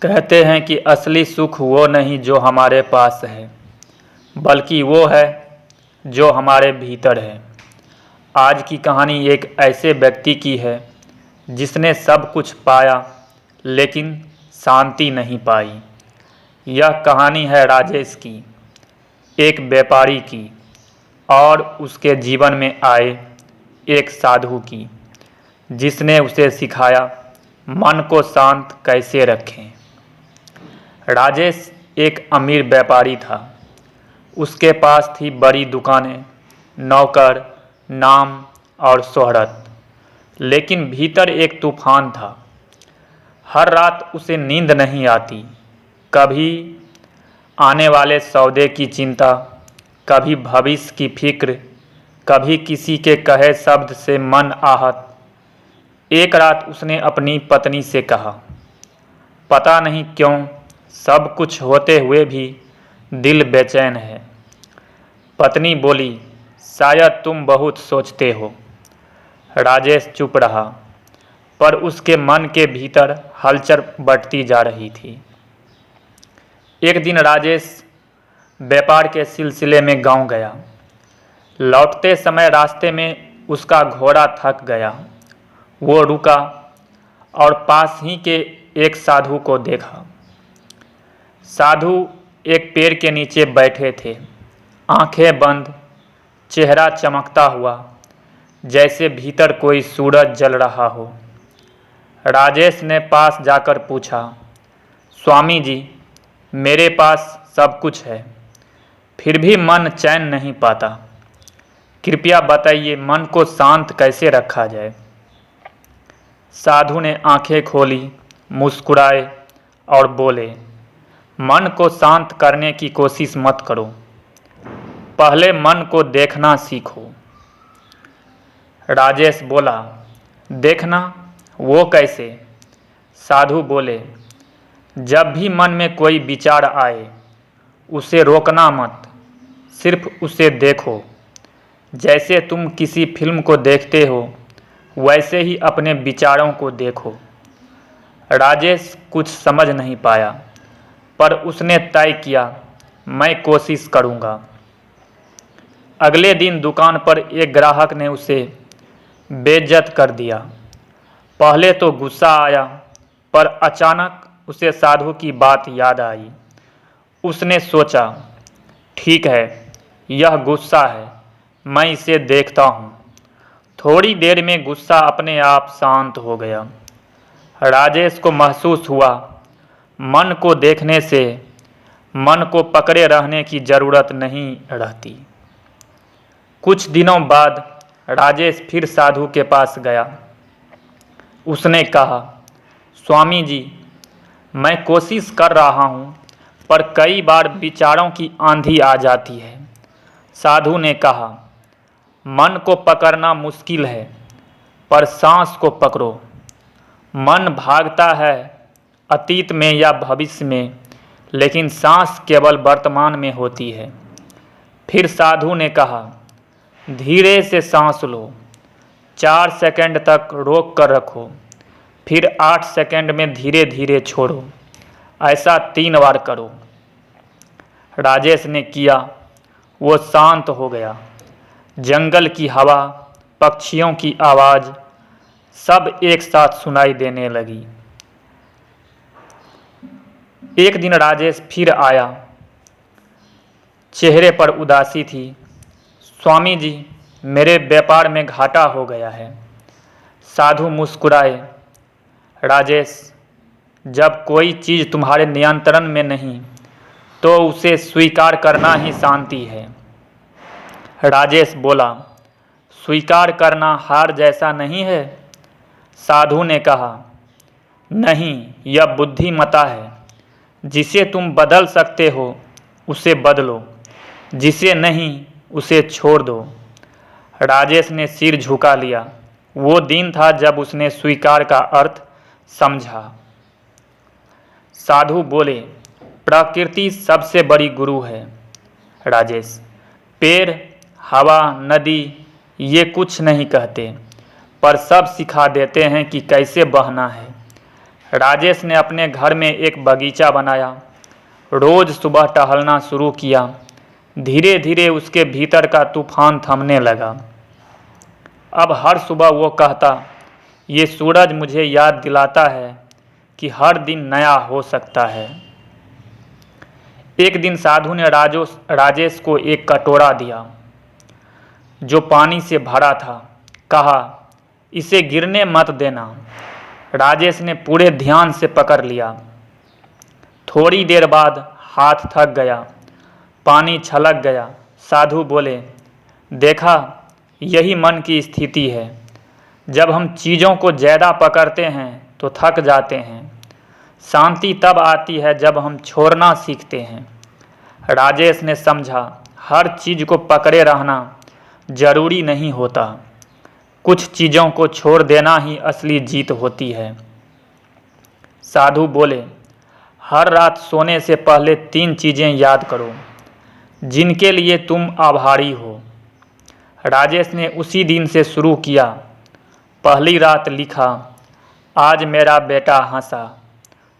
कहते हैं कि असली सुख वो नहीं जो हमारे पास है, बल्कि वो है जो हमारे भीतर है। आज की कहानी एक ऐसे व्यक्ति की है जिसने सब कुछ पाया लेकिन शांति नहीं पाई। यह कहानी है राजेश की, एक व्यापारी की और उसके जीवन में आए एक साधु की, जिसने उसे सिखाया मन को शांत कैसे रखें। राजेश एक अमीर व्यापारी था। उसके पास थी बड़ी दुकानें, नौकर, नाम और शोहरत, लेकिन भीतर एक तूफान था। हर रात उसे नींद नहीं आती। कभी आने वाले सौदे की चिंता, कभी भविष्य की फिक्र, कभी किसी के कहे शब्द से मन आहत। एक रात उसने अपनी पत्नी से कहा, पता नहीं क्यों सब कुछ होते हुए भी दिल बेचैन है। पत्नी बोली, शायद तुम बहुत सोचते हो। राजेश चुप रहा, पर उसके मन के भीतर हलचल बढ़ती जा रही थी। एक दिन राजेश व्यापार के सिलसिले में गांव गया। लौटते समय रास्ते में उसका घोड़ा थक गया। वो रुका और पास ही के एक साधु को देखा। साधु एक पेड़ के नीचे बैठे थे, आंखें बंद, चेहरा चमकता हुआ, जैसे भीतर कोई सूरज जल रहा हो। राजेश ने पास जाकर पूछा, स्वामी जी, मेरे पास सब कुछ है, फिर भी मन चैन नहीं पाता। कृपया बताइए मन को शांत कैसे रखा जाए। साधु ने आंखें खोली, मुस्कुराए और बोले, मन को शांत करने की कोशिश मत करो, पहले मन को देखना सीखो। राजेश बोला, देखना वो कैसे? साधु बोले, जब भी मन में कोई विचार आए उसे रोकना मत, सिर्फ उसे देखो। जैसे तुम किसी फिल्म को देखते हो वैसे ही अपने विचारों को देखो। राजेश कुछ समझ नहीं पाया, पर उसने तय किया, मैं कोशिश करूँगा। अगले दिन दुकान पर एक ग्राहक ने उसे बेइज्जत कर दिया। पहले तो गुस्सा आया, पर अचानक उसे साधु की बात याद आई। उसने सोचा, ठीक है, यह गुस्सा है, मैं इसे देखता हूँ। थोड़ी देर में गुस्सा अपने आप शांत हो गया। राजेश को महसूस हुआ, मन को देखने से मन को पकड़े रहने की ज़रूरत नहीं रहती। कुछ दिनों बाद राजेश फिर साधु के पास गया। उसने कहा, स्वामी जी, मैं कोशिश कर रहा हूँ, पर कई बार विचारों की आंधी आ जाती है। साधु ने कहा, मन को पकड़ना मुश्किल है, पर सांस को पकड़ो। मन भागता है अतीत में या भविष्य में, लेकिन सांस केवल वर्तमान में होती है। फिर साधु ने कहा, धीरे से सांस लो, 4 सेकंड तक रोक कर रखो, फिर 8 सेकंड में धीरे धीरे छोड़ो। ऐसा 3 बार करो। राजेश ने किया। वो शांत हो गया। जंगल की हवा, पक्षियों की आवाज़ सब एक साथ सुनाई देने लगी। एक दिन राजेश फिर आया। चेहरे पर उदासी थी। स्वामी जी, मेरे व्यापार में घाटा हो गया है। साधु मुस्कुराए, राजेश, जब कोई चीज़ तुम्हारे नियंत्रण में नहीं तो उसे स्वीकार करना ही शांति है। राजेश बोला, स्वीकार करना हार जैसा नहीं है? साधु ने कहा, नहीं, यह बुद्धिमता है। जिसे तुम बदल सकते हो उसे बदलो, जिसे नहीं उसे छोड़ दो। राजेश ने सिर झुका लिया। वो दिन था जब उसने स्वीकार का अर्थ समझा। साधु बोले, प्रकृति सबसे बड़ी गुरु है राजेश। पेड़, हवा, नदी ये कुछ नहीं कहते, पर सब सिखा देते हैं कि कैसे बहना है। राजेश ने अपने घर में एक बगीचा बनाया। रोज़ सुबह टहलना शुरू किया। धीरे धीरे उसके भीतर का तूफान थमने लगा। अब हर सुबह वो कहता, ये सूरज मुझे याद दिलाता है कि हर दिन नया हो सकता है। एक दिन साधु ने राजेश को एक कटोरा दिया जो पानी से भरा था। कहा, इसे गिरने मत देना। राजेश ने पूरे ध्यान से पकड़ लिया। थोड़ी देर बाद हाथ थक गया, पानी छलक गया। साधु बोले, देखा, यही मन की स्थिति है। जब हम चीज़ों को ज़्यादा पकड़ते हैं तो थक जाते हैं। शांति तब आती है जब हम छोड़ना सीखते हैं। राजेश ने समझा, हर चीज़ को पकड़े रहना जरूरी नहीं होता। कुछ चीज़ों को छोड़ देना ही असली जीत होती है। साधु बोले, हर रात सोने से पहले 3 चीज़ें याद करो जिनके लिए तुम आभारी हो। राजेश ने उसी दिन से शुरू किया। पहली रात लिखा, आज मेरा बेटा हंसा,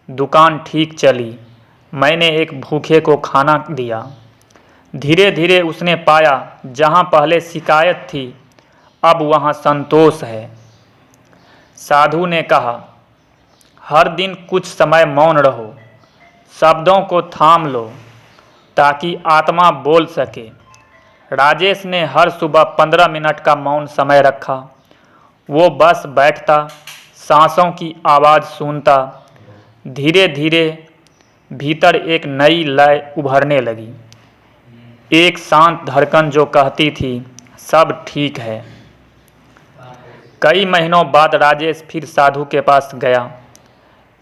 दुकान ठीक चली, मैंने एक भूखे को खाना दिया। धीरे धीरे उसने पाया, जहाँ पहले शिकायत थी अब वहाँ संतोष है। साधु ने कहा, हर दिन कुछ समय मौन रहो, शब्दों को थाम लो ताकि आत्मा बोल सके। राजेश ने हर सुबह 15 मिनट का मौन समय रखा। वो बस बैठता, सांसों की आवाज़ सुनता। धीरे धीरे भीतर एक नई लय उभरने लगी। एक शांत धड़कन जो कहती थी, सब ठीक है। कई महीनों बाद राजेश फिर साधु के पास गया।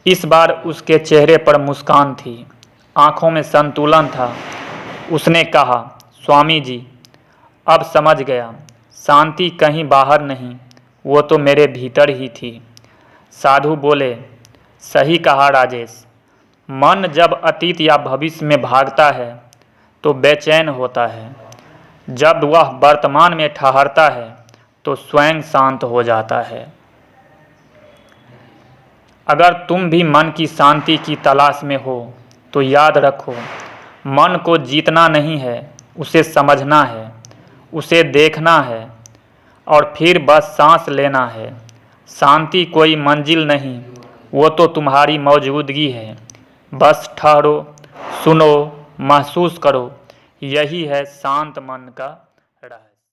इस बार उसके चेहरे पर मुस्कान थी, आंखों में संतुलन था। उसने कहा, स्वामी जी, अब समझ गया, शांति कहीं बाहर नहीं, वो तो मेरे भीतर ही थी। साधु बोले, सही कहा राजेश, मन जब अतीत या भविष्य में भागता है तो बेचैन होता है। जब वह वर्तमान में ठहरता है तो स्वयं शांत हो जाता है। अगर तुम भी मन की शांति की तलाश में हो तो याद रखो, मन को जीतना नहीं है, उसे समझना है, उसे देखना है और फिर बस सांस लेना है। शांति कोई मंजिल नहीं, वो तो तुम्हारी मौजूदगी है। बस ठहरो, सुनो, महसूस करो, यही है शांत मन का रहस्य।